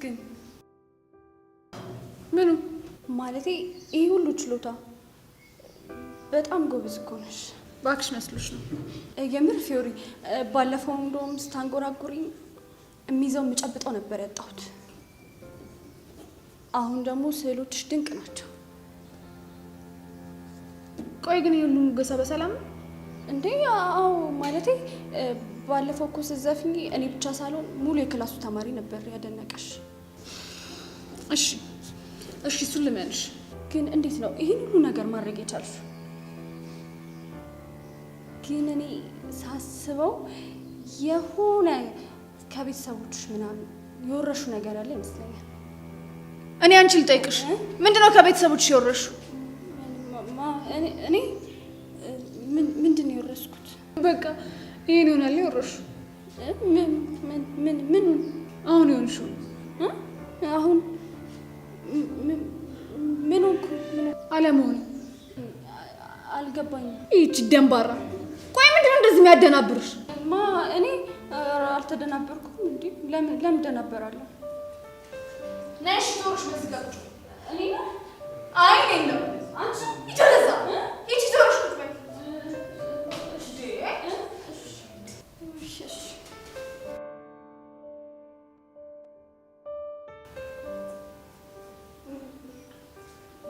ግን ምኑ ማለቴ ይሄ ሁሉ ችሎታ በጣም ጎበዝ እኮ ነሽ። ባክሽ መስሎሽ ነው? የምር ፊዮሪ፣ ባለፈው እንደውም ስታንጎራጉሪኝ የሚይዘው የምጨብጠው ነበር ያጣሁት። አሁን ደግሞ ስዕሎችሽ ድንቅ ናቸው። ቆይ ግን ይሄ ሁሉ ሙገሳ በሰላም ነው እንዴ? አዎ ማለቴ ባለፈው እኮ ስትዘፍኚ እኔ ብቻ ሳልሆን ሙሉ የክላሱ ተማሪ ነበር ያደነቀሽ። እሺ እሺ፣ እሱን ልመንሽ። ግን እንዴት ነው ይሄን ሁሉ ነገር ማድረግ የቻልሽ? ግን እኔ ሳስበው የሆነ ከቤተሰቦችሽ ምናምን የወረሹ ነገር ያለ ይመስለኛል። እኔ አንቺ ልጠይቅሽ፣ ምንድነው ከቤተሰቦችሽ የወረሹ? እኔ ምንድን ነው የወረስኩት? በቃ ይሄን ይሆናል የወረሹ። ምን አሁን ይሆንሽው? አሁን ምን ሆንኩ? አለመሆኑ አልገባኝም። ይህች ደንባራ። ቆይ ምንድነው እንደዚህ የሚያደናብርሽ? እኔ አልተደናበርኩም። እንዴ ለምን ደናበራለሁ? ነሽ ቶርሽ መስጋጭ። እኔ አይ ነው አንቺ ይተረዛ ይቺ ቶርሽ ቁጥበ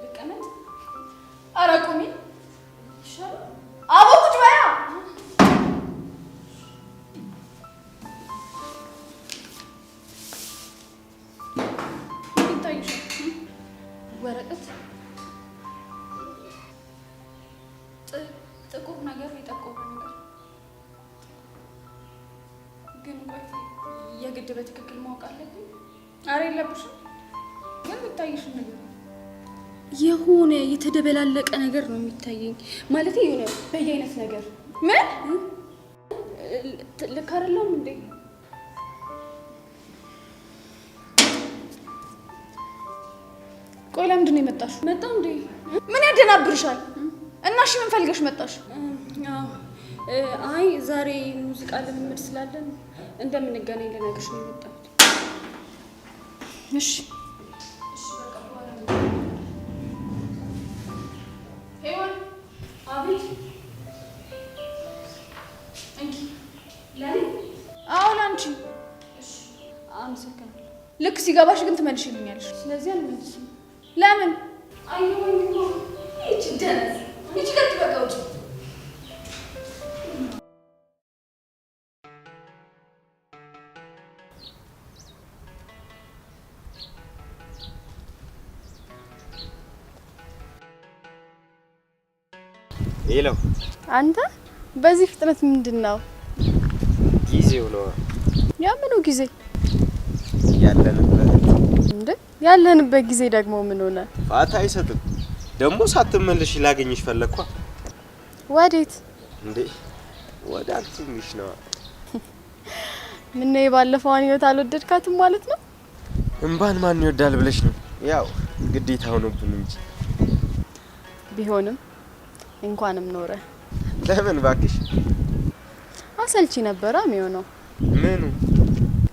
ልቀመጥ? ኧረ ቁሚ ይሻላል። አቦ ቁጭ በያ። ወረቀት ጥቁር ነገር የጠቆረ ነገር ግን ቆይ የግድ በትክክል ማወቅ አለብኝ? ኧረ የለብሽም፣ ግን ብታይሽ ነገር የሆነ የተደበላለቀ ነገር ነው የሚታየኝ። ማለት የሆነ በየአይነት ነገር። ምን ልክ አይደለም እንዴ? ቆይ ለምንድን ነው የመጣሽው? መጣሁ እንዴ? ምን ያደናብርሻል? እና እሺ ምን ፈልገሽ መጣሽ? አይ ዛሬ ሙዚቃ ልምምድ ስላለን እንደምንገናኝ ልነግርሽ ነው የመጣሁት። እሺ ሄዋን። አቤት። እንኪ ለኔ? አዎ ላንቺ። እሺ አመሰግናለሁ። ልክ ሲገባሽ ግን ትመልሽልኛለሽ። ስለዚህ አልመልስም። ለምን? አይሆን ነው እቺ ደረስ እቺ ከት በቃ ውጪ። ሄሎ፣ አንተ በዚህ ፍጥነት ምንድነው? ጊዜው ነው። ያምኑ ጊዜ ያለንበት ያለንበት ጊዜ ደግሞ ምን ሆነ? ፋታ አይሰጥም። ደግሞ ሳትመለሽ ላገኝሽ ፈለኳ። ወዴት እንዴ? ወደ አክቲቪሽ ነው። ምን ነው የባለፈውን ህይወት አልወደድካትም ማለት ነው? እንባን ማን ይወዳል ብለሽ ነው? ያው ግዴታ ሆኖብን እንጂ። ቢሆንም እንኳንም ኖረ። ለምን ባክሽ? አሰልቺ ነበረ የሚሆነው። ምኑ?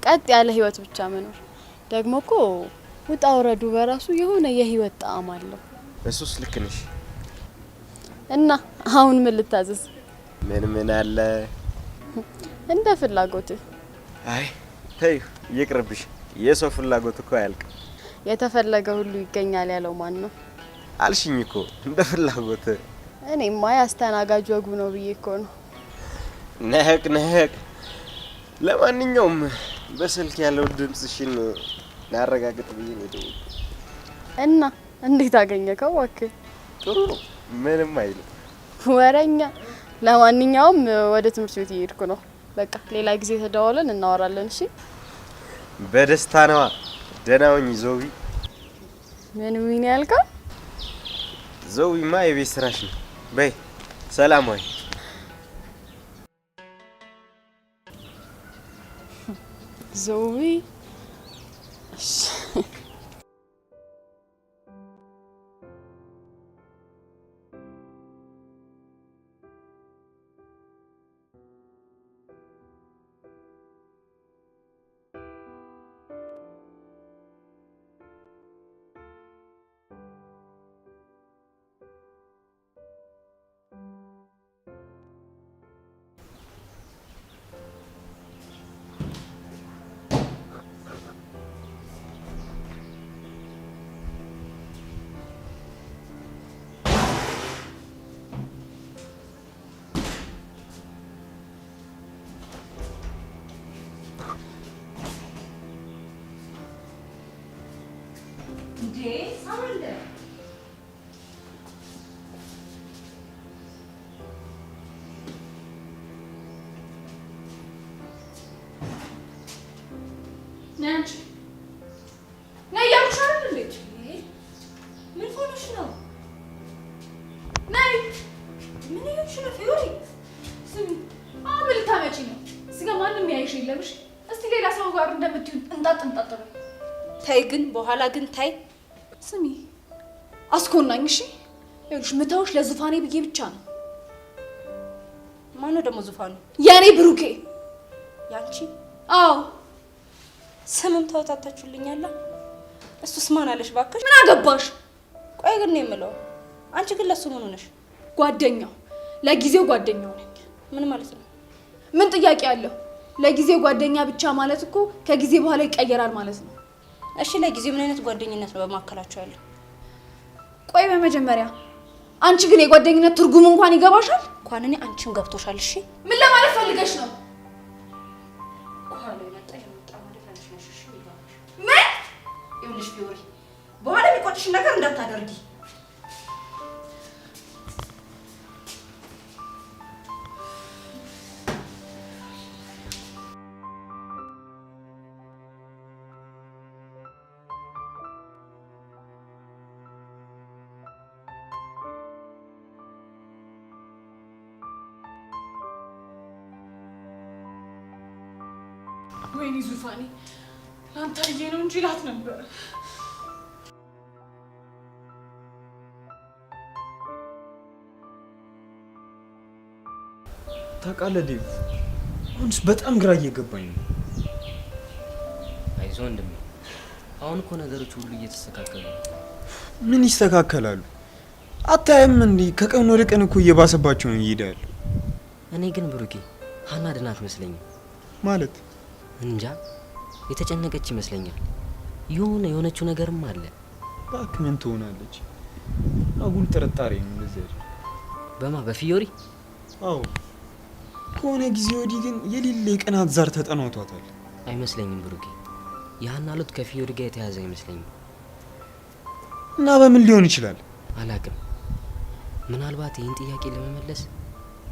ቀጥ ያለ ህይወት ብቻ መኖር። ደግሞ እኮ ውጣ ወረዱ በራሱ የሆነ የህይወት ጣዕም አለው። እሱስ ልክ ነሽ። እና አሁን ምን ልታዘዝ? ምን አለ እንደ ፍላጎትህ። አይ ተይ ይቅርብሽ። የሰው ፍላጎት እኮ አያልቅም። የተፈለገ ሁሉ ይገኛል ያለው ማን ነው? አልሽኝ እኮ እንደ ፍላጎት። እኔማ ያስተናጋጅ ወጉ ነው ብዬ እኮ ነው። ነህቅ። ለማንኛውም በስልክ ያለው ድምጽሽን ላረጋግጥ ብዬ ነው የደወልኩት። እና እንዴት አገኘከው? እባክህ ጥሩ ነው፣ ምንም አይልም። ወረኛ። ለማንኛውም ወደ ትምህርት ቤት እየሄድኩ ነው። በቃ ሌላ ጊዜ ተደዋውለን እናወራለን። እሺ? በደስታ ነዋ። ደህና ሁኚ ዞቢ። ምን ያልከው? ዞቢማ የቤት ስራሽ ነው። በይ ሰላም ወይ። ዞቢ እሺ ሳምንደ ነንቺ ነይ ያልኩሽ አይደል እንዴ? ምን ሆነሽ ነው? ነይ ምን ይሆንሽ ነው ፊዮሪ? ስሚ ምን ልታመጪ ነው? እዚህ ጋር ማንም ያይሽ የለምሽ። እስቲ ሌላ ሰው ጋር እንደምትዩ እንጣጥ ነው። ታይ ግን በኋላ ግን ታይ። ስሚ አስኮናኝ። እሺ ይኸውልሽ ምታውሽ ለዙፋኔ ብዬ ብቻ ነው። ማነው ደግሞ ዙፋኑ? ያኔ ብሩኬ። ያንቺ? አዎ ስምም ተወታታችሁልኛል። እሱስ ማን አለሽ ባክሽ? ምን አገባሽ? ቆይ ግን ነው የምለው አንቺ ግን ለሱ ምን ሆነሽ? ጓደኛው፣ ለጊዜው ጓደኛው ነኝ። ምን ማለት ነው? ምን ጥያቄ አለው? ለጊዜው ጓደኛ ብቻ ማለት እኮ ከጊዜ በኋላ ይቀየራል ማለት ነው። እሺ ለጊዜው ምን አይነት ጓደኝነት ነው በማከላችሁ ያለው? ቆይ በመጀመሪያ አንቺ ግን የጓደኝነት ትርጉም እንኳን ይገባሻል? እንኳን እኔ አንቺም ገብቶሻል። እሺ ምን ለማለት ፈልገሽ ነው? ምን ይኸውልሽ ፊዮሪ በኋላ የሚቆጭሽን ነገር እንዳታደርጊ። ወይኔ ዙፋኔ ላንታዬ ነው እንጂ ላት ነበር። ታውቃለህ ዴቭ፣ አሁንስ በጣም ግራ እየገባኝ ነው። አይዞህ ወንድሜ፣ አሁን እኮ ነገሮች ሁሉ እየተስተካከሉ ነው። ምን ይስተካከላሉ? አታየም እንዴ? ከቀን ወደ ቀን እኮ እየባሰባቸው ነው እየሄዳሉ። እኔ ግን ብሩኬ ሀና ድናት መስለኝም። ማለት እንጃ የተጨነቀች ይመስለኛል። የሆነችው ነገርም አለ። እባክህ ምን ትሆናለች? አጉል ጥርጣሬ ነው እንደዚህ አይደል? በማ በፊዮሪ? አዎ ከሆነ ጊዜ ወዲህ ግን የሌለ የቀናት ዛር ተጠናውቷታል። አይመስለኝም ብሩኬ፣ የሀና ሎት ከፊዮሪ ጋር የተያዘ አይመስለኝም። እና በምን ሊሆን ይችላል? አላቅም። ምናልባት ይህን ጥያቄ ለመመለስ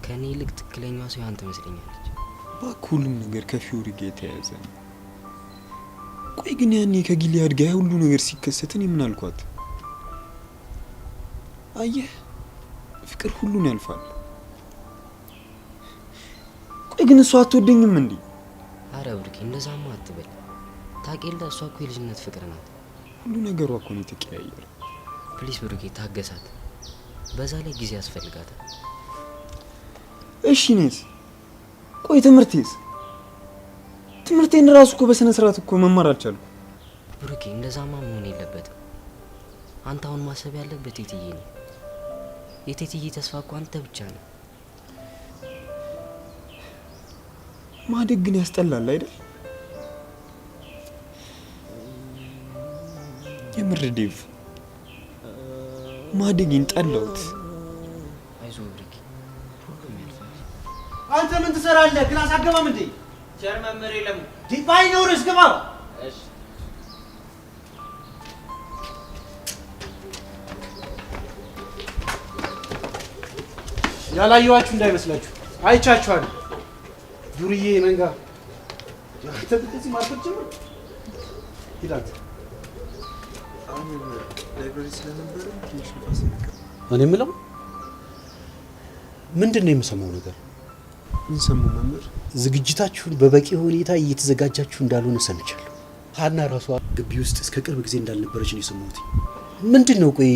ከእኔ ይልቅ ትክክለኛዋ ሰው አንተ መስለኛለች። እባክህ ሁሉም ነገር ከፊዮሪ ጋር የተያያዘ ነው። ቆይ ግን ያኔ ከጊልያድ ጋር ሁሉ ነገር ሲከሰት እኔ ምን አልኳት? አየህ ፍቅር ሁሉን ያልፋል። ቆይ ግን እሷ አትወደኝም እንዴ? አረ ብሩኬ እንደዛማ አትበል። ታውቂያለሽ እሷ እኮ የልጅነት ፍቅር ናት። ሁሉ ነገሯ እኮ ነው የተቀያየረ። ፕሊስ ብሩኬ ታገሳት። በዛ ላይ ጊዜ ያስፈልጋታል። እሺ ነስ ቆይ ትምህርቴን ራሱ እኮ በስነ ስርዓት እኮ መማር አልቻልኩ። ብሩኬ እንደዛማ መሆን የለበትም። አንተ አሁን ማሰብ ያለበት የትዬ ነው። የቴትዬ ተስፋ እኮ አንተ ብቻ ነው። ማደግ ግን ያስጠላል አይደል? የምር ዴቭ ማደግን ጠላሁት። አይዞህ ብሩኬ ሁሉም ያልፋል። አንተ ምን ትሰራለህ? ክላስ አገባም እንዴ? ቸር መምህር የለም። ዲፓይ ኖርስ ግባ። እሺ ያላየኋችሁ እንዳይመስላችሁ አይቻችኋለሁ። ዱርዬ መንጋ አንተ እንደዚህ ማርፈት ጀመር ይላል። አሁን ላይብረሪ ስለነበረ ትንሽ ንፋስ ነገር እኔ የምለው ምንድን ነው የምሰማው ነገር? ምን ሰሙ መምህር? ዝግጅታችሁን በበቂ ሁኔታ እየተዘጋጃችሁ እንዳልሆነ ሰምቻለሁ። ሀና ራሷ ግቢ ውስጥ እስከ ቅርብ ጊዜ እንዳልነበረች ነው የሰማሁት። ምንድን ነው ቆይ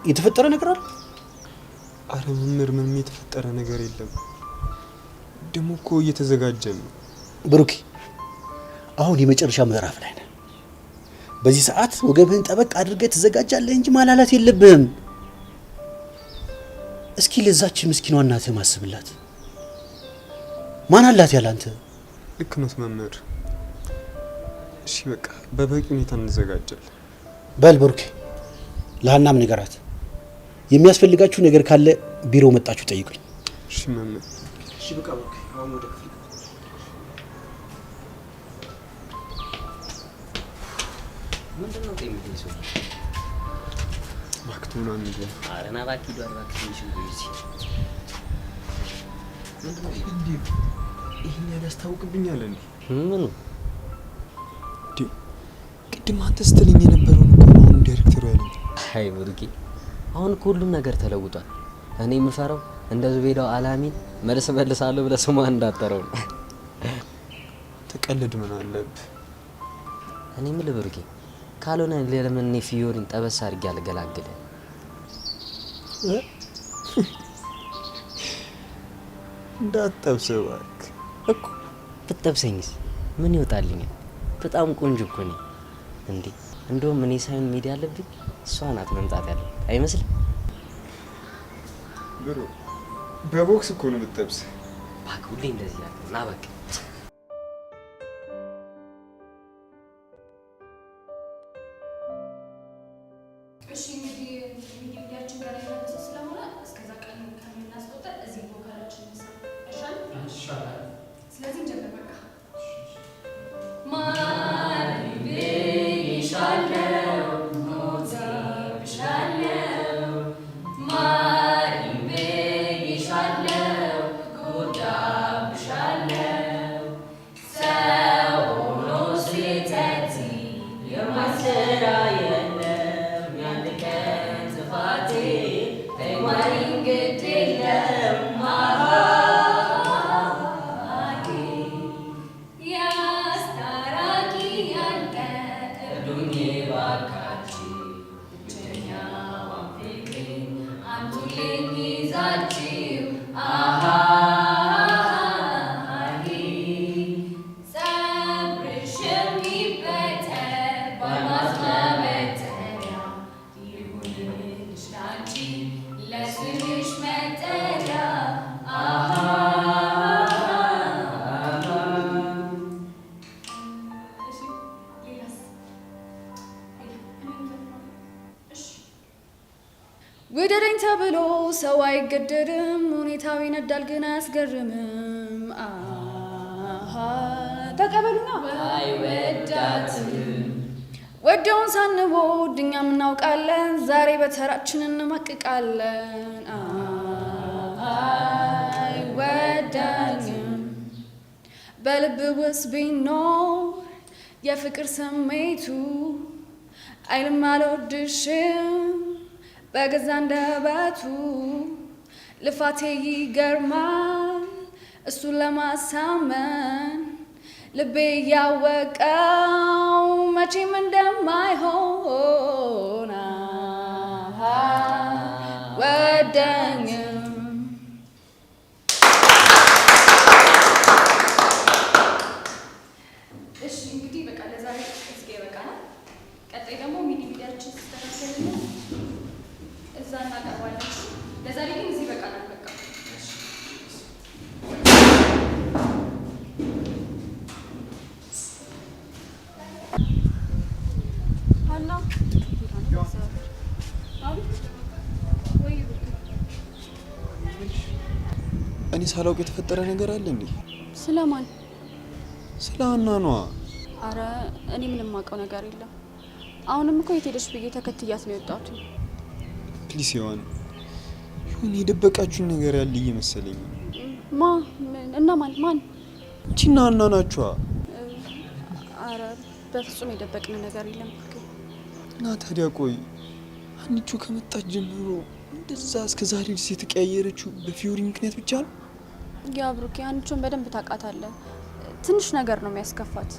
የተፈጠረ ነገር አለ? አረ መምህር ምንም የተፈጠረ ነገር የለም። ደግሞ እኮ እየተዘጋጀን ነው። ብሩኬ አሁን የመጨረሻ ምዕራፍ ላይ ነህ። በዚህ ሰዓት ወገብህን ጠበቅ አድርገህ ትዘጋጃለህ እንጂ ማላላት የለብህም። እስኪ ለዛች ምስኪኗ እናትህ ማስብላት። ማን አላት ያላንተ? ልክ ነው መምህር። እሺ በቃ በበቂ ሁኔታ እንዘጋጃለን። በል ብሩኬ ለሀናም ንገራት። የሚያስፈልጋችሁ ነገር ካለ ቢሮ መጣችሁ ጠይቁኝ። እሺ መምህር። እሺ በቃ ብሩኬ አሁን ወደ ክፍል ምንድነው የሚሉት? ማክቶና እንዴ? አረና ባኪ ዷል ባኪ ሽንኩይሲ ምንድነው እንዴ? ይሄን ያስታውቅብኛል እንዴ? ምኑ? ቅድም አንተ ስትለኝ የነበረውን እኮ አሁን ዳይሬክተሩ ያለኝ። አይ ብሩኬ፣ አሁን እኮ ሁሉም ነገር ተለውጧል። እኔ የምፈራው እንደ ዙቤዳው አላሚን መልስ መልሳለሁ ብለህ ስሟን እንዳጠረው ነው። ተቀልድ ምን አለብህ? እኔ የምልህ ብሩኬ፣ ካልሆነ ለምን እኔ ፊዮሪን ጠበስ አድርጌ አልገላግልህ? እንዳትጠብሰው እባክህ። እኮ ብትጠብሰኝስ ምን ይወጣልኛል? በጣም ቆንጆ እኮ ነኝ እንዴ። እንደውም እኔ ሳይሆን ሚዲያ አለብኝ፣ እሷ ናት መምጣት ያለብኝ አይመስልም? ብሩ በቦክስ እኮ ነው የምትጠብስ። እባክህ ሁሌ እንደዚህ ያለ ና በቃ እሺ እንግዲህ ሚዲያችን ጋር ያለበሰ ስለሆነ እስከዛ ቀን ከምናስቆጥር እዚህ ቦካላችን ይሻላል። ስለዚህ እንጀምር በቃ። ውደደኝ ተብሎ ሰው አይገደድም፣ ሁኔታው ይነዳል ግን አያስገርምም። ተቀበሉና አይወዳትም ወደውን ሳንወድ እኛም እናውቃለን፣ ዛሬ በተራችን እንማቅቃለን። አይወዳኝም በልብ ውስጥ ቢኖር የፍቅር ስሜቱ አይልም አልወድሽም በገዛ አንደበቱ ልፋቴ ይገርማል እሱን ለማሳመን ልቤ ያወቀው መቼም እንደማይሆን ወደኝም። እሺ እንግዲህ በቃ ለዛሬ እዚህ ይበቃናል። ቀጣይ ደግሞ ሚዲያችን ሲስተካከል እዛ እናቀርባለን። ለዛሬ ግን እዚህ ይበቃናል። በቃ ሀና እኔ ሳላውቅ የተፈጠረ ነገር አለ እንዴ? ስለማን? ስለ ሀና ነዋ። አረ እኔ ምንም አውቀው ነገር የለም። አሁንም እኮ የት ሄደሽ ብዬ ተከትያት ነው የወጣሁት። ፕሊስ ይሆን የደበቃችሁኝ ነገር ያለ እየመሰለኝ። እና ማን? አንቺና ሀና ናችኋ? አረ በፍጹም የደበቅን ነገር የለም። እና ታዲያ ቆይ ሀኒቾ ከመጣች ጀምሮ እንደዛ እስከ ዛሬ ድረስ የተቀያየረችው በፊዮሪ ምክንያት ብቻ ነው? ያ ብሩኬ ሀኒቾን በደንብ ታውቃታለህ። ትንሽ ነገር ነው የሚያስከፋት።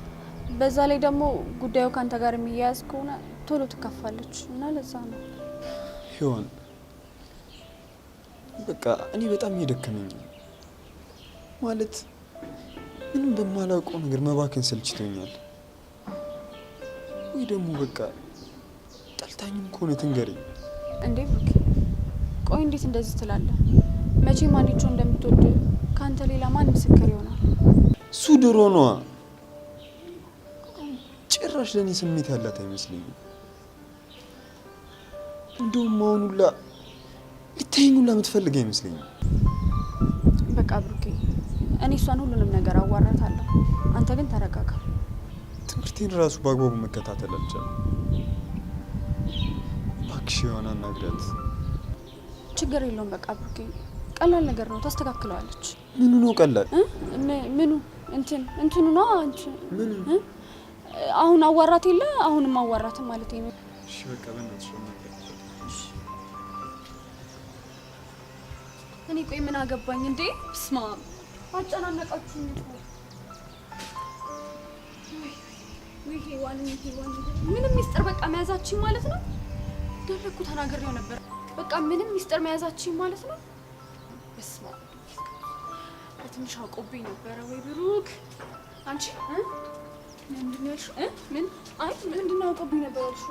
በዛ ላይ ደግሞ ጉዳዩ ካንተ ጋር የሚያያዝ ከሆነ ቶሎ ትከፋለች እና ለዛ ነው። ይሆን በቃ እኔ በጣም እየደከመኝ ማለት ምንም በማላውቀው ነገር መባከን ሰልችቶኛል። ወይ ደግሞ በቃ ጠልታኝም ከሆነ ትንገረኝ። እንዴ ብሩኬ ቆይ እንዴት እንደዚህ ትላለህ? መቼም ሀኒቾ እንደምትወድ ካንተ ሌላ ማን ምስክር ይሆናል? እሱ ድሮ ነዋ። ጭራሽ ለእኔ ስሜት ያላት አይመስለኝም። እንደውም አሁን ሁላ ልታይኝ ሁላ የምትፈልግ አይመስለኝም። በቃ ብሩኬ እኔ እሷን ሁሉንም ነገር አዋራታለሁ። አንተ ግን ተረጋጋ። ትምህርቴን ራሱ በአግባቡ መከታተል አልቻለም። እባክሽ የሆነ አናግራት። ችግር የለውም በቃ ብሩኬ፣ ቀላል ነገር ነው፣ ታስተካክለዋለች። ምኑ ነው ቀላል? ምኑ እንትኑ ነው ምኑ? አሁን አዋራት የለ አሁንም አዋራትም ማለት ነው። እሺ በቃ በእናትሽ አናግራት። እኔ ቆይ ምን አገባኝ እንዴ? ስማ አጨናነቃችሁ ነው። ወይ ሄዋን ምንም ሚስጥር በቃ መያዛችን ማለት ነው። ደረኩ ተናግሬው ነበር። በቃ ምንም ሚስጥር መያዛችን ማለት ነው። በስማ በትንሽ አውቆብኝ ነበረ። ወይ ብሩክ አንቺ ምንድን ነው ያልሽው? ምን አይ ምንድን ነው አውቆብኝ ነበር ያልሽው?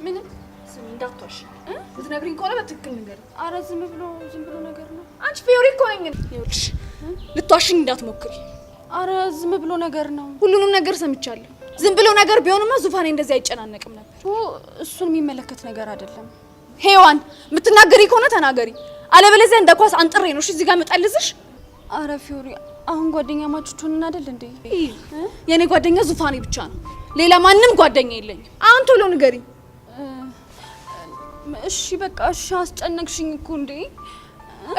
ምንም ስሚ እንዳትዋሽ። ልትነግሪኝ ከሆነ በትክክል ንገሪ። አረ ዝም ብሎ ነገር ነው። አንቺ ፊዮሪ እኮ ነኝ። ይኸውልሽ ልትዋሽኝ እንዳትሞክሪ። አረ ዝም ብሎ ነገር ነው። ሁሉንም ነገር ሰምቻለሁ። ዝም ብሎ ነገር ቢሆንማ ዙፋኔ እንደዚህ አይጨናነቅም ነበር። እሱን የሚመለከት ነገር አይደለም። ሄዋን የምትናገሪ ከሆነ ተናገሪ፣ አለበለዚያ እንደ ኳስ አንጥሬ ነው እሺ እዚህ ጋር መጣልዝሽ። አረ ፊዮሪ አሁን ጓደኛ ማቾች ሆነን አይደል እንዴ? የኔ ጓደኛ ዙፋኔ ብቻ ነው፣ ሌላ ማንም ጓደኛ የለኝም። አሁን ቶሎ ንገሪኝ። እሺ በቃ እሺ፣ አስጨነቅሽኝ እኮ እንዴ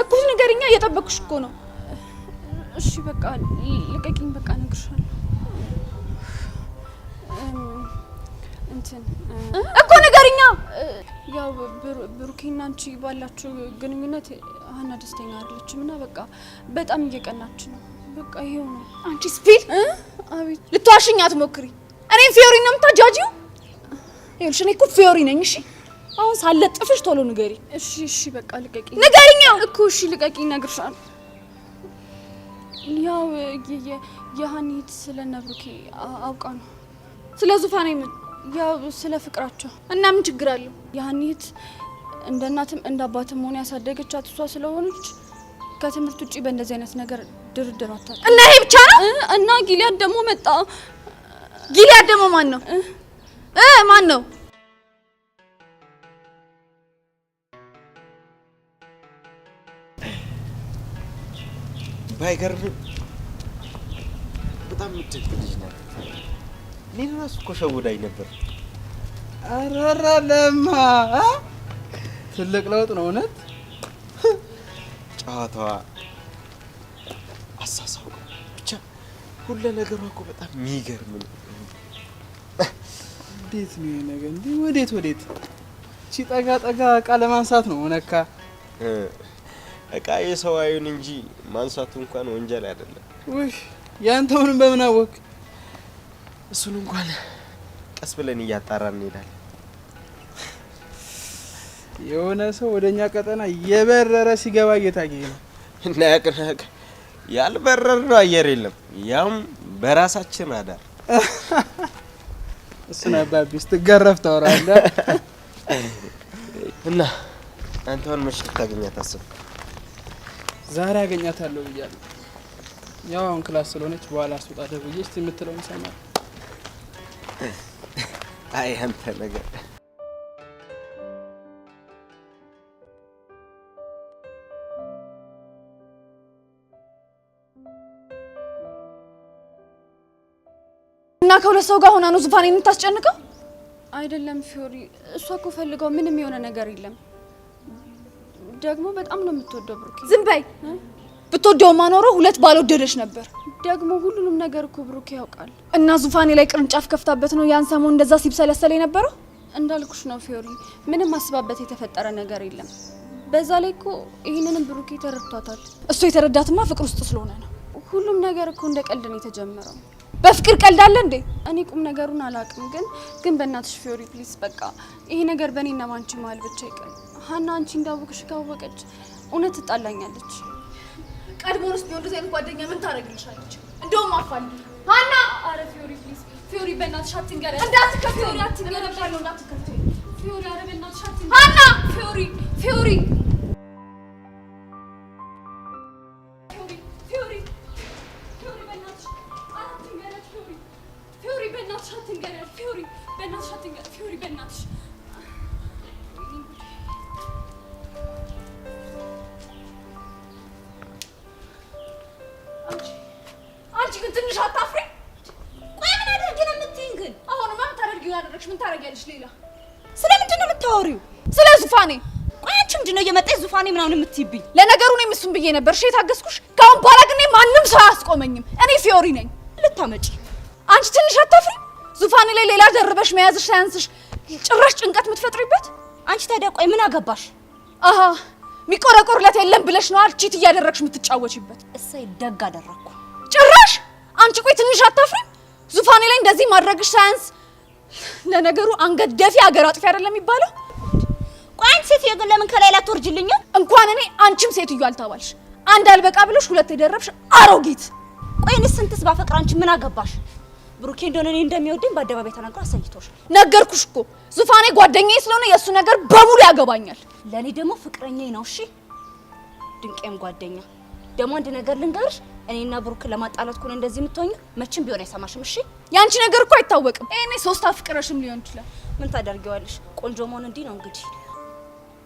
እኮ ንገሪኛ፣ እየጠበቅሽ እኮ ነው። እሺ በቃ ልቀቂኝ፣ በቃ እነግርሻለሁ። እኮ ንገሪኛ። ያው ብሩኬና አንቺ ባላችሁ ግንኙነት ሀና ደስተኛ አይደለችም እና በቃ በጣም እየቀናች ነው። በቃ ይሄው ነው። አንቺ ስፒል አቤት፣ ልትዋሽኝ አትሞክሪ። እኔም ፊዮሪ ነው የምታጃጂው። ይኸውልሽ እኔ እኮ ፊዮሪ ነኝ። እሺ አሁን ሳለጥፍሽ ቶሎ ንገሪ። እሺ በቃ ልቀቂኝ። ንገሪኛ እኮ እሺ ልቀቂኝ፣ እነግርሻለሁ። ያው የሀኒት ስለነ ብሩኬ አውቃ ነው። ስለ ዙፋኔ ምን? ያው ስለ ፍቅራቸው እና ምን ችግር አለው? የሀኒት እንደ እናትም እንደ አባትም ሆነ ያሳደገቻት እሷ ስለሆነች ከትምህርት ውጪ በእንደዚህ አይነት ነገር ድርድር አታውቅም። እና ይሄ ብቻ ነው? እና ጊሊያድ ደግሞ መጣ። ጊሊያድ ደግሞ ማን ነው? ማን ነው? ባይገርም በጣም ምትክ ልጅ ናት። እኔን እራሱ እኮ ሸውዳኝ ነበር። አራራ ለማ ትልቅ ለውጥ ነው እውነት። ጨዋታዋ፣ አሳሳው ብቻ ሁሉ ነገሯ እኮ በጣም የሚገርም ነው። እንዴት ነው ይሄ ነገር? እንዴ ወዴት ሲጠጋ ጠጋ እቃ ለማንሳት ነው ነካ። እቃ የሰው አይሁን እንጂ ማንሳቱ እንኳን ወንጀል አይደለም። ውይ ያንተውንም በምን አወቅ? እሱን እንኳን ቀስ ብለን እያጣራን እንሄዳለን። የሆነ ሰው ወደኛ ቀጠና የበረረ ሲገባ እየታየኝ ነው። ናቅ ያልበረር ነው አየር የለም፣ ያም በራሳችን አዳር። እሱን አባቢ ስትገረፍ ታወራለህ። እና አንተውን መች ልታገኛት አሰብክ? ዛሬ አገኛታለሁ ብያለሁ። ያው አሁን ክላስ ስለሆነች በኋላ አስወጣ ደውዬ እስቲ የምትለውን ሰማል። አይ አንተ ነገር እና ከሁለት ሰው ጋር ሆና ነው ዙፋኔን የምታስጨንቀው? አይደለም ፊዮሪ፣ እሷ እኮ ፈልገው ምንም የሆነ ነገር የለም። ደግሞ በጣም ነው የምትወደው ብሩኬ። ዝም በይ። ብትወደውማ ኖሮ ሁለት ባልወደደች ነበር። ደግሞ ሁሉንም ነገር እኮ ብሩኬ ያውቃል። እና ዙፋኔ ላይ ቅርንጫፍ ከፍታበት ነው ያን ሰሞን እንደዛ ሲብሰለሰለ የነበረው። እንዳልኩሽ ነው ፊዮሪ፣ ምንም አስባበት የተፈጠረ ነገር የለም። በዛ ላይ እኮ ይህንንም ብሩኬ ተረድቷታል። እሱ የተረዳትማ ፍቅር ውስጥ ስለሆነ ነው። ሁሉም ነገር እኮ እንደ ቀልድ ነው የተጀመረው። በፍቅር ቀልድ አለ እንዴ? እኔ ቁም ነገሩን አላውቅም፣ ግን በእናትሽ ፊዮሪ ፕሊዝ፣ በቃ ይሄ ነገር በእኔና ባንቺ መሀል ብቻ ይቀር። ሀና አንቺ እንዳወቅሽ ካወቀች እውነት ትጣላኛለች። ቀድሞውንስ ቢሆን እንደዚህ አይነት ጓደኛ ምን ታደርግልሻለች? እንደውም አፋልኝ ሀና። አረ ፊዮሪ ፕሊዝ፣ ፊዮሪ በእናትሽ አትንገሪያት። እንዳትከፍይ፣ ፊዮሪ አትንገሪያት፣ እንዳትከፍይ ፊዮሪ። አረ በእናትሽ አትንገሪያት ሀና። ፊዮሪ ፊዮሪ አንቺ ግን ትንሽ አታፍሪ? ቆይ ምን አድርጊ ነው የምትይኝ? ግን አሁንማ የምታደርጊው ያደረግሽ ምን ታደርጊያለሽ? ሌላ ስለምንድን ነው የምታወሪው? ስለ ዙፋኔ። ቆይ አንቺ ምንድነው እየመጣሽ ዙፋኔ ምናምን የምትይብኝ? ለነገሩ እኔም እሱን ብዬ ነበር እሺ የታገስኩሽ። ካሁን በኋላ ግን ማንም ሰው አያስቆመኝም። እኔ ፊዮሪ ነኝ። ልታመጪ አንቺ ትንሽ አታፍሪ? ዙፋኔ ላይ ሌላ ደርበሽ መያዝሽ ሳያንስሽ ጭራሽ ጭንቀት የምትፈጥሪበት። አንቺ ታዲያ ቆይ ምን አገባሽ? አሃ ሚቆረቆርለት የለም ብለሽ ነው አልቺት እያደረግሽ የምትጫወቺበት። እሰይ ደግ አደረኩ። ጭራሽ አንቺ ቆይ ትንሽ አታፍሪ? ዙፋኔ ላይ እንደዚህ ማድረግሽ ሳያንስ ለነገሩ አንገት ደፊ ሀገር አጥፊ አይደለም የሚባለው? ቆይ አንቺ ሴትዮ ግን ለምን ከላይ ላትወርጂልኝ? እንኳን እኔ አንቺም ሴትዮ አልተባልሽ። አንድ አልበቃ ብለሽ ሁለት የደረብሽ አሮጊት። ቆይ እኔ ስንትስ ባፈቅር አንቺ ምን አገባሽ? ብሩኬ እንደሆነ እኔ እንደሚወደኝ በአደባባይ ተናግሮ አሰኝቶሽ። ነገርኩሽ እኮ ዙፋኔ ጓደኛዬ ስለሆነ የእሱ ነገር በሙሉ ያገባኛል። ለእኔ ደግሞ ፍቅረኛዬ ነው። እሺ ድንቄም ጓደኛ። ደግሞ አንድ ነገር ልንገርሽ፣ እኔና ብሩክ ለማጣላት ኮነ እንደዚህ የምትሆኝ መቼም ቢሆን አይሰማሽም። እሺ ያንቺ ነገር እኮ አይታወቅም። እኔ ሶስት አፍቅረሽም ሊሆን ይችላል። ምን ታደርጊዋለሽ? ቆንጆ መሆን እንዲህ ነው እንግዲህ።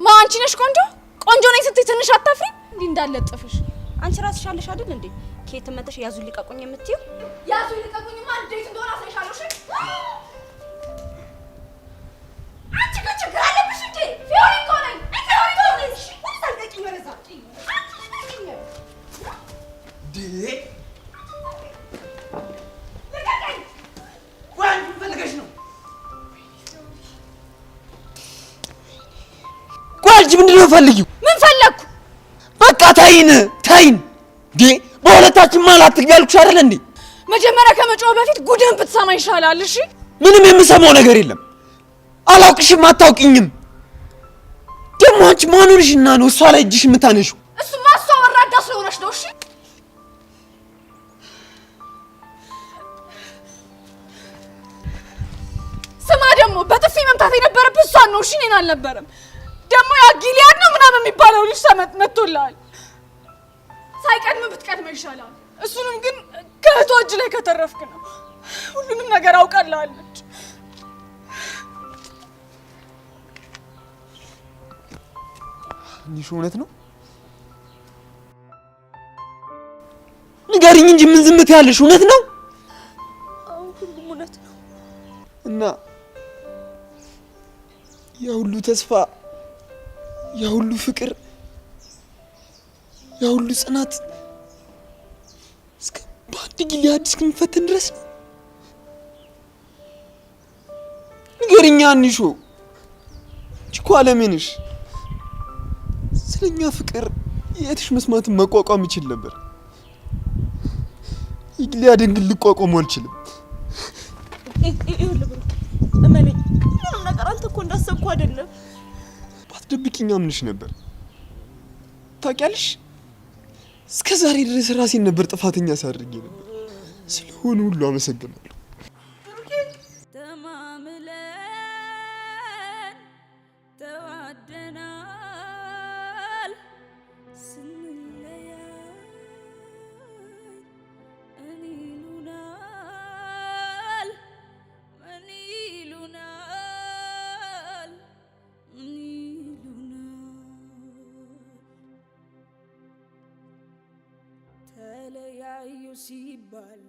ማ አንቺ ነሽ ቆንጆ? ቆንጆ ነኝ ስትይ ትንሽ አታፍሪ? እንዲህ እንዳለጥፍሽ አንቺ ራስሽ አለሽ አይደል እንዴ? ከየት መተሽ ያዙ ሊቀቁኝ የምትይው? ያዙ ሊቀቁኝማ እንዴት እንደሆነ አሳይሻለሁ። እሺ አንቺ ግን ችግር አለብሽ እንዴ? ፊዮሪ እኮ ነኝ። ፊዮሪ እኮ ነኝ። እሺ ወይስ አልቀቂኝ ወረዛ ቋንጅ ምንድነው ፈልጊው? ምን ፈለኩ? በቃ ታይን ዲ በሁለታችን ማለት ትያልኩሽ አይደል እንዴ? መጀመሪያ ከመጮህ በፊት ጉድህን ብትሰማ ይሻላል። እሺ ምንም የምሰማው ነገር የለም። አላውቅሽም፣ አታውቂኝም። ደግሞ አንቺ ማን ሆነሽና ነው እሷ ላይ እጅሽ የምታነሺው? እሱማ እሷ ወራዳ ስለሆነች ነው። እሺ ስማ፣ ደግሞ በጥፊ መምታት የነበረብህ እሷን ነው። እሺ እኔን አልነበረም። ደግሞ ያ ጊሊያድ ነው ምናምን የሚባለው ልጅ መጥቶልሃል። ሳይቀድም ብትቀድመ ይሻላል። እሱንም ግን ከእህቷ እጅ ላይ ከተረፍክ ነው። ሁሉንም ነገር አውቃለች። እንዲህ እውነት ነው? ንገሪኝ እንጂ ምን ዝምት ያለሽ? እውነት ነው? አዎ ሁሉም እውነት ነው። እና ያ ሁሉ ተስፋ፣ ያ ሁሉ ፍቅር፣ ያ ሁሉ ጽናት እስከ በአንድ ጊሊያድ እስክንፈተን ድረስ ነው? ንገሪኛ አንሾ እኮ አለምንሽ ስለኛ ፍቅር የትሽ መስማትን መቋቋም ይችል ነበር። የጊሊያድን ግን ልቋቋም አልችልም። ይኸውልህ ብሩክ እመነኝ፣ ምንም ነገር አንተ እኮ እንዳሰብኩ አይደለም። ባትደብቂኝ አምንሽ ነበር። ታውቂያለሽ፣ እስከ ዛሬ ድረስ ራሴን ነበር ጥፋተኛ ሳድርጌ ነበር። ስለሆነ ሁሉ አመሰግናለሁ። ተማምለን ተዋደናል ስንለያይ እኔ ይሉናል ምን ይሉናል ምን ይሉናል ተለያዩ ሲባል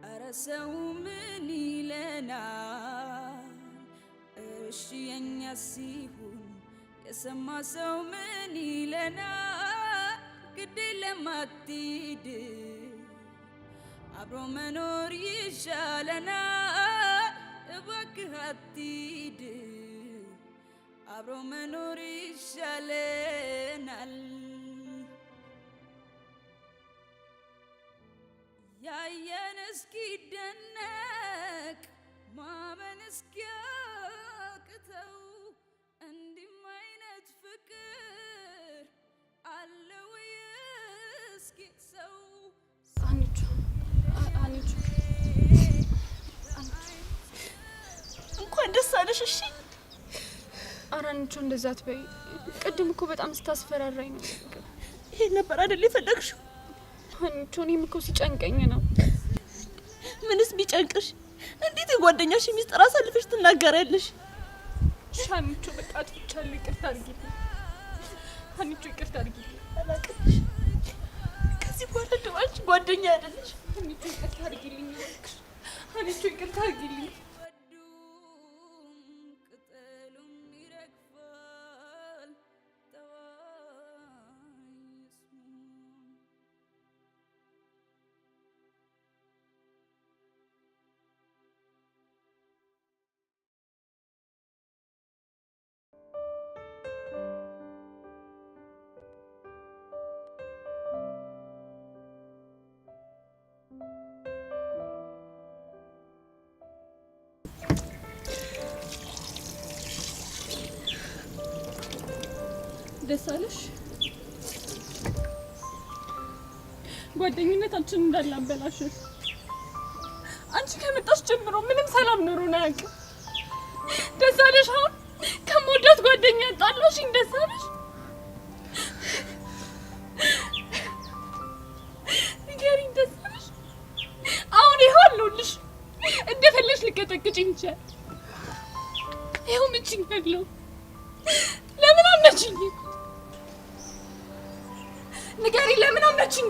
አረ ሰው ምን ይለናል? እሺ የኛ ሲሆን የሰማ ሰው ምን ይለናል? ግድ ለማትሄድ አብሮ መኖር ይሻለናል። እባክህ አትሂድ፣ አብሮ መኖር ይሻለናል። ያየን እስኪደነቅ ማመን እስኪያቅተው እንዲህም አይነት ፍቅር አለ ወይ እስኪ ሰው? አንቺ እንኳን ደስ አለሽ። እሺ ኧረ አንቺ እንደዛ አትበይ። ቅድም እኮ በጣም ስታስፈራራኝ ነው። ይሄን ነበር አይደል የፈለግሽው? አንቺ እኔም እኮ ሲጨንቀኝ ነው። ምንስ ቢጨንቅሽ እንዴት የጓደኛሽ ሚስጥር አሳልፈሽ ትናገራለሽ? አንቺ በቃ አጥፍቻለሁ፣ ይቅርታ አድርጊልኝ። አንቺ ይቅርታ አድርጊልኝ። አላቅሽ ከዚህ በኋላ እንደው አንቺ ጓደኛ አይደለሽ። አንቺ ይቅርታ አድርጊልኝ። አንቺ ይቅርታ አድርጊልኝ። ቅጠሉም ይረግፋል ደስ አለሽ? ጓደኝነታችን እንዳላበላሽሽ። አንቺ ከመጣሽ ጀምሮ ምንም ሰላም ኖሮን አያውቅም። ደስ አለሽ? አሁን ከመወዳት ጓደኛ ጣላሽኝ። ደስ አለሽ? ንገሪኝ፣ ደስ አለሽ? አሁን ይኸው አለሁልሽ። እንደፈለሽ ልቀጠቅጭኝ ይቻል። ይኸው ምንጭኝ ያለው ለምን አምነችኝ? ንገሪ፣ ለምን አምነችኝ?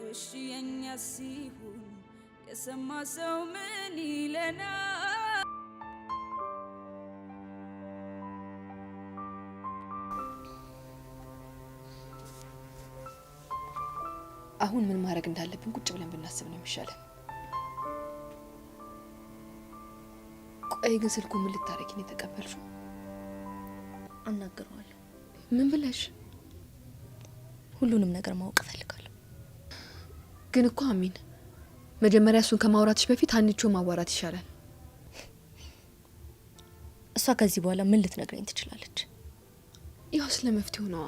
እሺ የኛ ሲሆን የሰማ ሰው ምን ይለናል? አሁን ምን ማድረግ እንዳለብን ቁጭ ብለን ብናስብ ነው የሚሻለን። ቆይ ግን ስልኩ ምን ልታረጊ ነው የተቀበልሽው? አናግረዋለሁ። ምን ብለሽ? ሁሉንም ነገር ማወቅ እፈልጋለሁ። ግን እኮ አሚን፣ መጀመሪያ እሱን ከማውራትሽ በፊት አንቺ ማዋራት ይሻላል። እሷ ከዚህ በኋላ ምን ልትነግረኝ ትችላለች? ያው ስለ መፍትሄው ነው።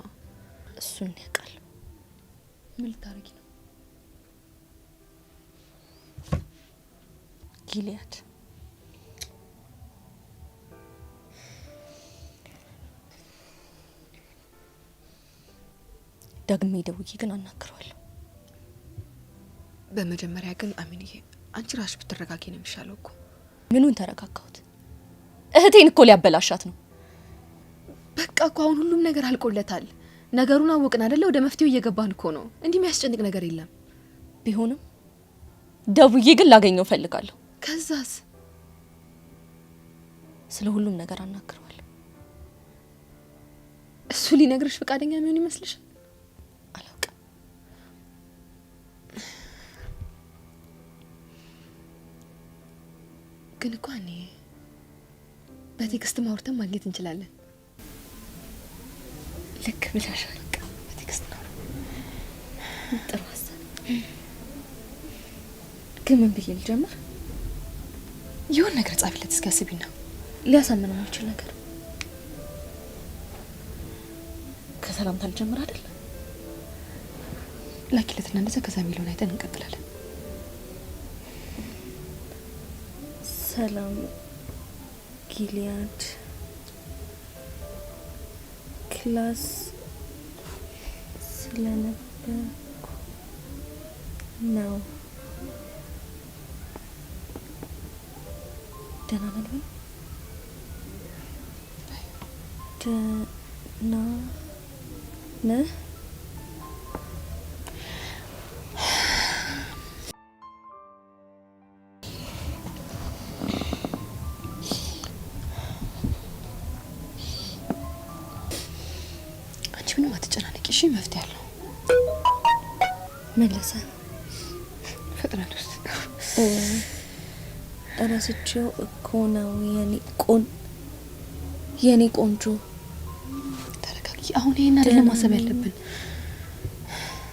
እሱን ያውቃል። ምን ልታረጊ ነው? ጊልያድ ደግሜ ደውዬ ግን አናግረዋለሁ። በመጀመሪያ ግን አሚንዬ፣ አንቺ ራስሽ ብትረጋጊ ነው የሚሻለው እኮ። ምኑን ተረጋጋሁት? እህቴን እኮ ሊያበላሻት ነው። በቃ እኮ አሁን ሁሉም ነገር አልቆለታል። ነገሩን አወቅን አይደለ? ወደ መፍትሄው እየገባን እኮ ነው። እንዲህ የሚያስጨንቅ ነገር የለም። ቢሆንም ደውዬ ግን ላገኘው እፈልጋለሁ። ከዛስ? ስለ ሁሉም ነገር አናግረዋለሁ። እሱ ሊነግርሽ ፈቃደኛ የሚሆን ይመስልሻል? አላውቅም። ግን እኮ እኔ በቴክስት ማውርተን ማግኘት እንችላለን። ልክ ብለሻል። በቴክስት ነው። ጥሩ ሀሳብ። ግን ምን ብዬ ልጀምር? የሆነ ነገር ጻፊለት እስኪ አስቢና። ሊያሳምነው የሚችል ነገር። ከሰላምታ ልጀምር አይደል? ላኪለትና እንደዛ ከዛ የሚለውን አይተን እንቀጥላለን። ሰላም ጊልያድ፣ ክላስ ስለነበርኩ ነው። ደህና ነን ወይ? ደህና ነህ? አንቺ ምንም አትጨናነቂ እሺ? መፍትሄ አለው። መለሰ ፍጥነት ውስጥ እረስቼው እኮ ነው የኔ ቆንጆ። ተረጋጊ። አሁን ይሄን አይደለም ማሰብ ያለብን።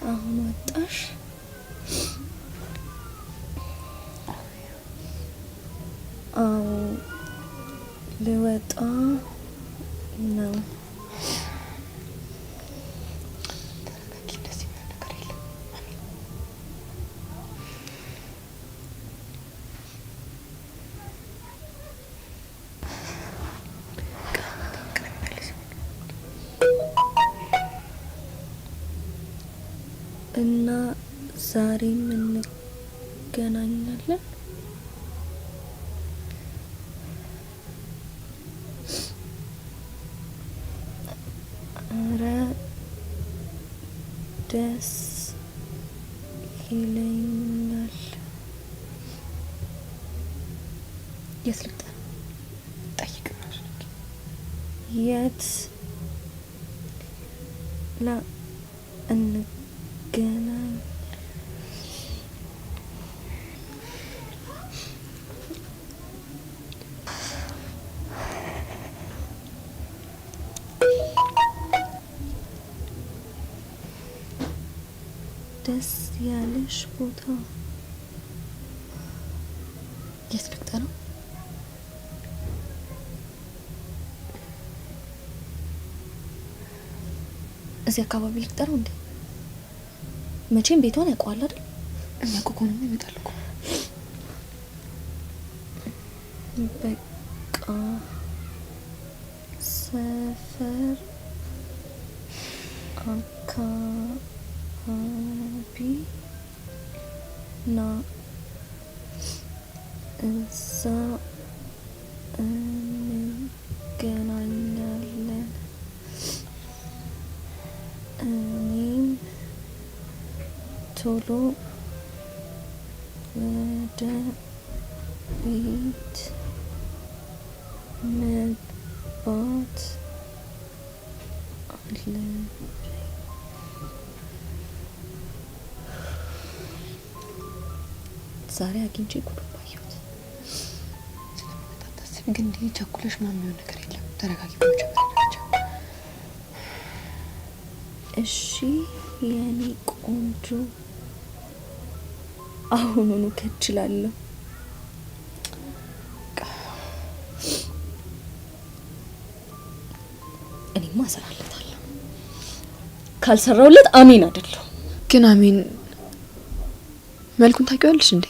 አሁን ወጣሽ? አዎ ልወጣ ነው። ተረጋጊ። እንደዚህ የሚሆን ነገር የለም። እና ዛሬም እንገናኛለን። ኧረ ደስ ይለኛል። የት ልምጣ? ጠይቅ ነው። የት እንገናኝ? ደስ ያለሽ ቦታ የት ልምጣ ነው? እዚህ አካባቢ ልቅጠረው እንዴ? መቼም ቤቷን ያውቀዋል አይደል? የሚያውቁ ከሆነማ ይመጣል እኮ። በቃ ሰፈር አካባቢ ና እዛ እንገናኛለን። እኔም ቶሎ ወደ ቤት መግባት አለብኝ። ዛሬ አግኝቼ ጉዱን ባየሁት። ስለምታስቢ ግን እንዲህ ቸኩለሽ ምናምን የሚሆን ነገር የለም። ተረጋጊ በመጀመሪያ ደረጃ። እሺ የኔ ቆንጆ፣ አሁኑኑ ከችላለሁ። እኔማ እሰራለታለሁ። ካልሰራውለት አሜን አይደለሁ። ግን አሜን መልኩን ታውቂዋለሽ እንዴ?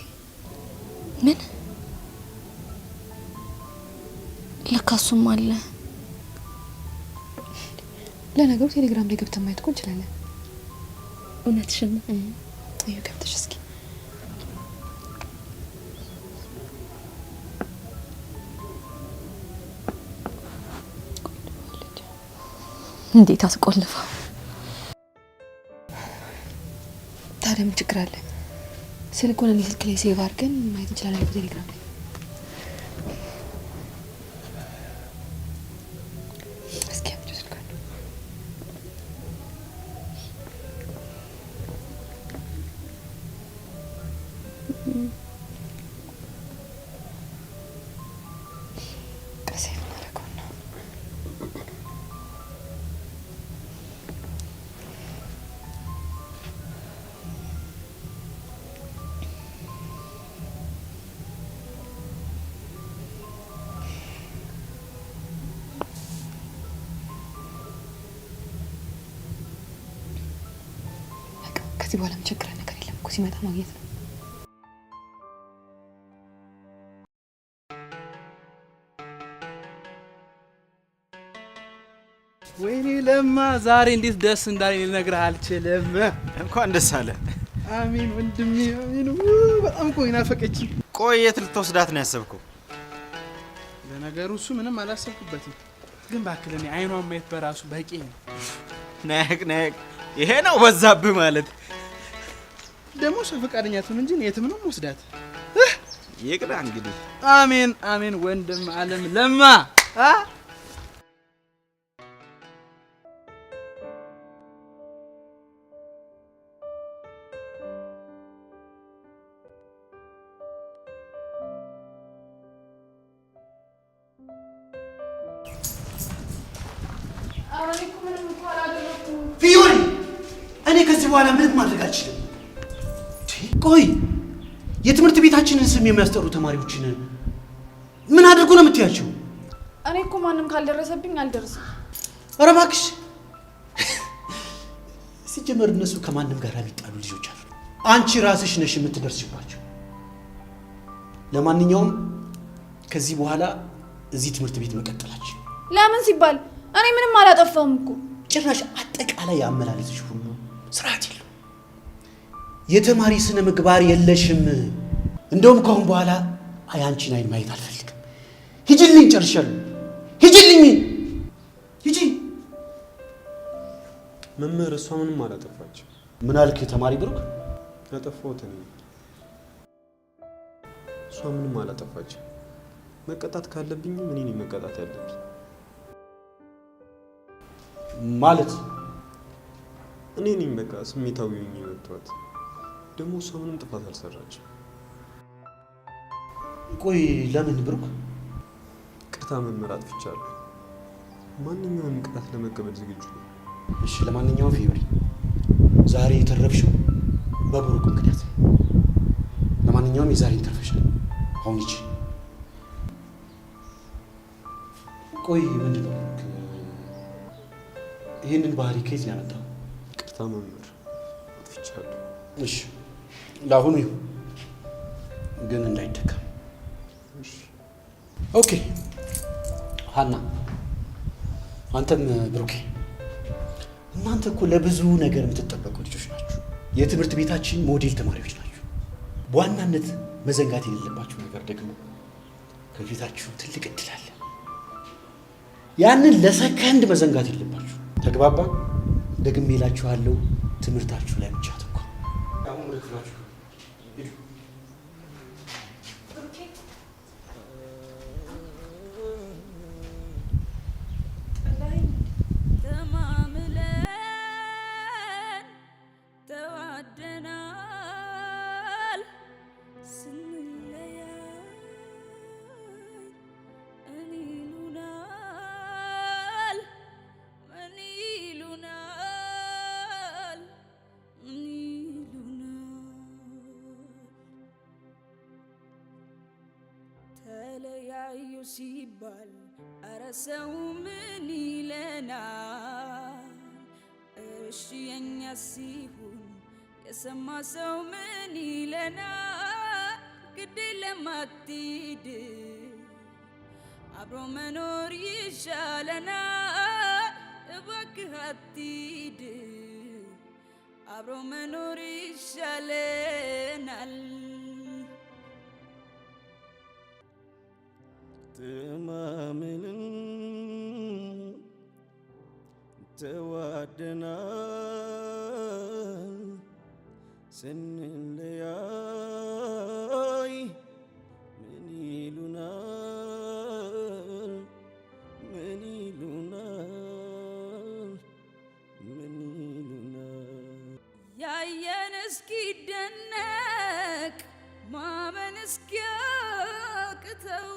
ምን ለካሱም አለ። ለነገሩ ቴሌግራም ላይ ገብተን ማየት እኮ እንችላለን። እውነትሽን ነው። እዩ ገብተሽ እስኪ። እንዴት አስቆልፋ። ታዲያ ምን ችግር አለ? ስልኩን እኔ ስልክ ላይ ሴቭ አድርገን ማየት እንችላለን በቴሌግራም ላይ። እስኪ አምጪ ስልኩን። ቀስ እናደርገውና ከዚህ በኋላ የሚቸግረን ነገር የለም እኮ ሲመጣ ማግኘት ነው። ወይኔ ለማ ዛሬ እንዴት ደስ እንዳለኝ ልነግርህ አልችልም። እንኳን ደስ አለ። አሜን ወንድሜ አሜን። በጣም እኮ ናፈቀችኝ። ቆይ የት ልትወስዳት ነው ያሰብከው? ለነገሩ እሱ ምንም አላሰብኩበትም፣ ግን እባክህ ለኔ አይኗን ማየት በራሱ በቂ ነው። ነቅ ይሄ ነው በዛብህ ማለት። ደግሞ እሷ ፈቃደኛ ትሁን እንጂ የትም ነው ወስዳት። ይቅና እንግዲህ። አሜን አሜን ወንድም አለም ለማ ፊዮሪ፣ እኔ ከዚህ በኋላ ምንም ማድረግ አልችልም። ቆይ የትምህርት ቤታችንን ስም የሚያስጠሩ ተማሪዎችን ምን አድርጎ ነው የምትያቸው? እኔ እኮ ማንም ካልደረሰብኝ አልደርስም። ኧረ እባክሽ፣ ሲጀመር እነሱ ከማንም ጋር የሚጣሉ ልጆች አሉ። አንቺ ራስሽ ነሽ የምትደርስባቸው። ለማንኛውም ከዚህ በኋላ እዚህ ትምህርት ቤት መቀጠላችን። ለምን ሲባል እኔ ምንም አላጠፋሁም እኮ። ጭራሽ አጠቃላይ አመላለስሽ ሁሉ ስርዓት የለው። የተማሪ ስነ ምግባር የለሽም። እንደውም ከአሁን በኋላ አንቺን አይን ማየት አልፈልግም። ሂጂልኝ፣ ጨርሻለሁ። ሂጂልኝ፣ ሂጂ። መምህር፣ እሷ ምንም አላጠፋችም። ምን አልክ ተማሪ ብሩክ? ያጠፋሁት እኔ። እሷ ምንም አላጠፋችም። መቀጣት ካለብኝ እኔ ነኝ መቀጣት ያለብኝ። ማለት እኔ ነኝ በቃ ስሜታዊ ሆኜ የመጣሁት። ደግሞ እሷ ምንም ጥፋት አልሰራችም። ቆይ ለምን ብሩክ? ቅርታ መምህር፣ አጥፍቻለሁ። ማንኛውንም ቅጣት ለመቀበል ዝግጁ ነው። እሺ፣ ለማንኛውም ፊዮሪ፣ ዛሬ የተረፍሽው በብሩክ ምክንያት። ለማንኛውም የዛሬ ተርፈሻል። አሁን ሂጂ። ቆይ ምንድን ነው ይህንን ባህሪ ከየት ነው ያመጣው? ይቅርታ መምህር፣ አጥፍቻለሁ። እሺ ለአሁኑ ይሁን፣ ግን እንዳይደገም። ኦኬ ሀና፣ አንተም ብሩኬ፣ እናንተ እኮ ለብዙ ነገር የምትጠበቁ ልጆች ናችሁ። የትምህርት ቤታችን ሞዴል ተማሪዎች ናችሁ። በዋናነት መዘንጋት የሌለባችሁ ነገር ደግሞ ከፊታችሁ ትልቅ እድል አለ። ያንን ለሰከንድ መዘንጋት የለባችሁ። ተግባባ? ደግሜ እላችኋለሁ፣ ትምህርታችሁ ላይ ብቻ አትኩሩ። አሁን ወደ ክፍላችሁ ሂዱ። ተማምለን ተዋደናል ስንለያይ ምን ይሉናል ምን ይሉናል ምን ይሉናል ተለያዩ ሲባል አረ ሰው ምን ይለናል? እሺ የኛ ሲሆን የሰማ ሰው ምን ይለናል? ግድ ለማትሄድ አብሮ መኖር ይሻለናል። እባክህ አትሂድ፣ አብሮ መኖር ይሻለናል። ተማምነን ተዋደናል ስንለያይ ምን ይሉናል ምን ይሉናል ምን ይሉናል። ያየን እስኪደነቅ ማመን እስኪያቅተው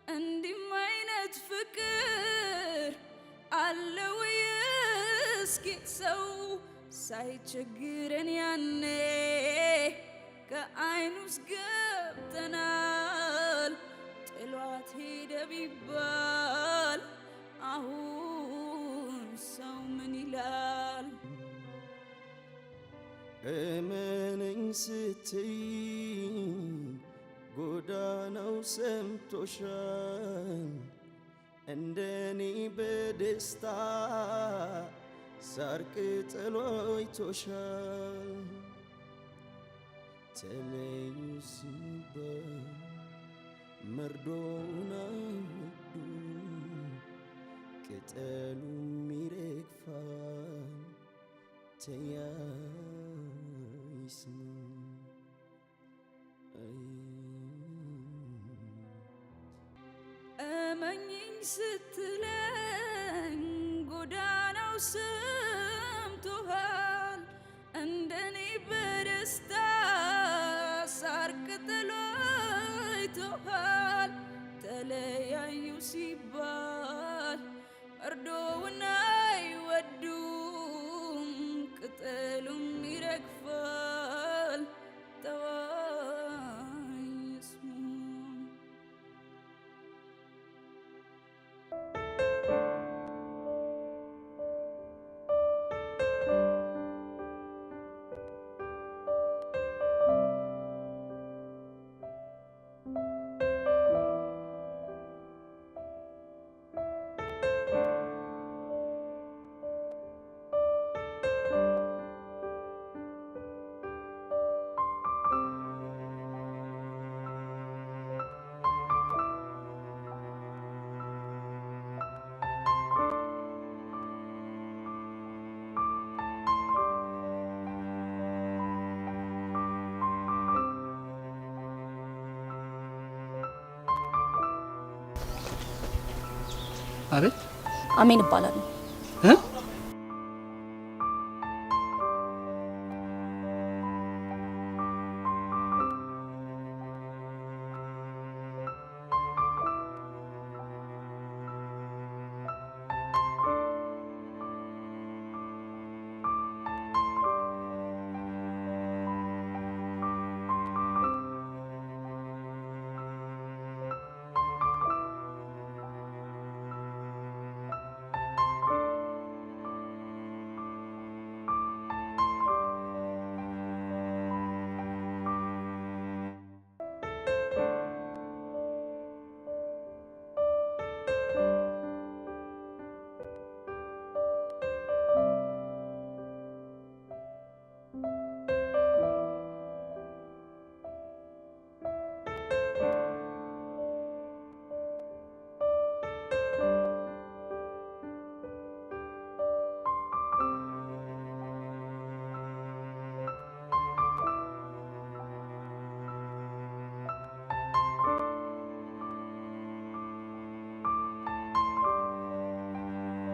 እንዲህም አይነት ፍቅር አለ ወይ እስኪ ሰው ሳይቸግረን ያኔ ከዓይኑ ውስጥ ገብተናል። ጥሏት ሄደ ቢባል አሁን ሰው ምን ይላል? እመነኝ ስትይ ጎዳናው ሰምቶሻል፣ እንደኔ በደስታ ሳር ቅጠሉ አይቶሻል። ተለዩ ሲባል መርዶውን አይወዱ፣ ቅጠሉም ይረግፋል ተያይስሙ። እመኝኝ ስትለኝ ጎዳናው ሰምቶሃል፣ እንደኔ በደስታ ሳር ቅጠሉ አይቶሃል። ተለያዩ ሲባል መርዶውን አይወዱም፣ ቅጠሉም ይረግፋል ተዋይስሙ። አቤት። አሜን እባላለሁ።